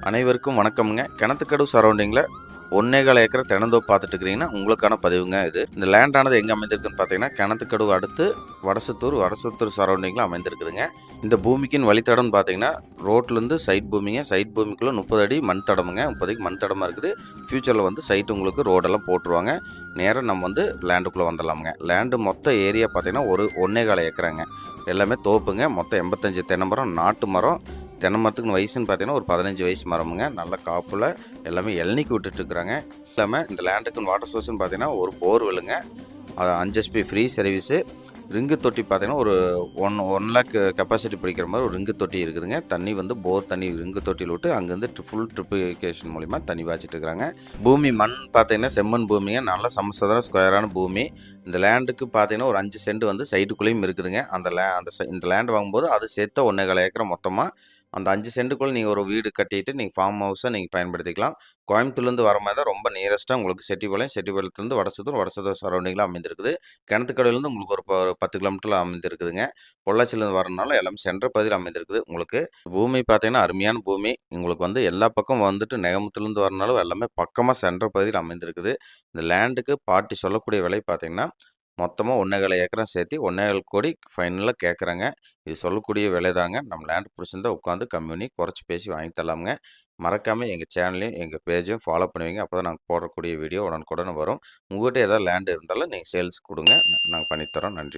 அனைவருக்கும் வணக்கம்ங்க. கிணத்துக்கடவு சரௌண்டிங்கில் 1.25 ஏக்கர் தென்னந்தோப்பு பார்த்துட்டு இருக்கிறீங்கன்னா உங்களுக்கான பதிவுங்க இது. இந்த லேண்டானது எங்கே அமைந்திருக்குன்னு பார்த்தீங்கன்னா கிணத்துக்கடவு அடுத்து வடசத்தூர் சரௌண்டிங்கில் அமைந்திருக்குதுங்க. இந்த பூமிக்கின் வழித்தடம்னு பார்த்தீங்கன்னா ரோட்லேருந்து சைட் பூமிங்க. சைட் பூமிக்குள்ளே 30 அடி மண் தடமுங்க. 30 அடிக்கு மண் தடமாக இருக்குது. ஃப்யூச்சரில் வந்து சைட் உங்களுக்கு ரோடெல்லாம் போட்டுருவாங்க. நேராக நம்ம வந்து லேண்டுக்குள்ளே வந்துடலாமுங்க. லேண்டு மொத்த ஏரியா பார்த்தீங்கன்னா ஒரு 1.25 ஏக்கராங்க. எல்லாமே தோப்புங்க. மொத்தம் 85 தென்னை மரம், நாட்டு மரம். தென்னை மரத்துக்கு வயசுன்னு பார்த்தீங்கன்னா ஒரு 15 வயசு மரமுங்க. நல்ல காப்பில் எல்லாமே இளநிக்கு விட்டுட்டுருக்குறாங்க. இல்லாமல் இந்த லேண்டுக்குன்னு வாட்டர் சோர்ஸ்னு பார்த்தீங்கன்னா ஒரு போர்வெல்லுங்க. அது 5 HP ஃப்ரீ சர்வீஸு. ரிங்கு தொட்டி பார்த்தீங்கன்னா ஒரு 1 லேக் கெப்பாசிட்டி பிடிக்கிற மாதிரி ஒரு ரிங்கு தொட்டி இருக்குதுங்க. தண்ணி வந்து போர் தண்ணி ரிங்கு தொட்டியில் விட்டு அங்கேருந்து ஃபுல் ட்ரிப்ளிகேஷன் மூலிமா தண்ணி பாய்ச்சிட்டு இருக்கிறாங்க. பூமி மண் பார்த்தீங்கன்னா செம்மண் பூமிங்க. நல்ல சமசதுர ஸ்கொயரான பூமி. இந்த லேண்டுக்கு பார்த்தீங்கன்னா ஒரு 5 சென்ட் வந்து சைட்டுக்குள்ளேயும் இருக்குதுங்க. இந்த லேண்ட் வாங்கும்போது அது சேர்த்து 1.25 ஏக்கர் மொத்தமாக அந்த 5 சென்ட்டுக்குள்ளே நீங்கள் ஒரு வீடு கட்டிட்டு நீங்கள் ஃபார்ம் ஹவுஸை நீங்கள் பயன்படுத்திக்கலாம். கோயம்புத்தூர்லேருந்து வர மாதிரி தான் ரொம்ப நியரஸ்ட்டாக உங்களுக்கு செட்டிபாளையத்துலேருந்து வடசத்தூர் சரௌண்டிங்கில் அமைந்திருக்குது. கிணத்துக்கடவுலேருந்து உங்களுக்கு ஒரு 10 கிலோமீட்டரில் அமைந்திருக்குதுங்க. பொள்ளாச்சியிலேருந்து வரனால எல்லாமே சென்ட்ரல் பகுதியில் அமைந்திருக்குது. உங்களுக்கு பூமி பார்த்தீங்கன்னா அருமையான பூமி. உங்களுக்கு வந்து எல்லா பக்கம் வந்துட்டு நெகமத்துலேருந்து வரனாலும் எல்லாமே பக்கமாக சென்ட்ரல் பகுதியில் அமைந்திருக்குது. இந்த லேண்டுக்கு பார்ட்டி சொல்லக்கூடிய விலை பார்த்தீங்கன்னா மொத்தமாக 1.25 ஏக்கரும் சேர்த்து 1.25 கோடி ஃபைனலாக கேட்குறாங்க. இது சொல்லக்கூடிய விலை தாங்க. நம்ம லேண்ட் பிடிச்சிருந்தா உட்காந்து கம்மி பண்ணி குறைச்சி பேசி வாங்கி தரலாமுங்க. மறக்காமல் எங்கள் சேனலையும் எங்கள் பேஜையும் ஃபாலோ பண்ணுவீங்க. அப்போ தான் நாங்கள் போடக்கூடிய வீடியோ உடனுக்குடன் வரும். உங்கள்கிட்ட ஏதாவது லேண்ட் இருந்தாலும் நீங்கள் சேல்ஸ் கொடுங்க. நாங்கள் பண்ணித்தரோம். நன்றி.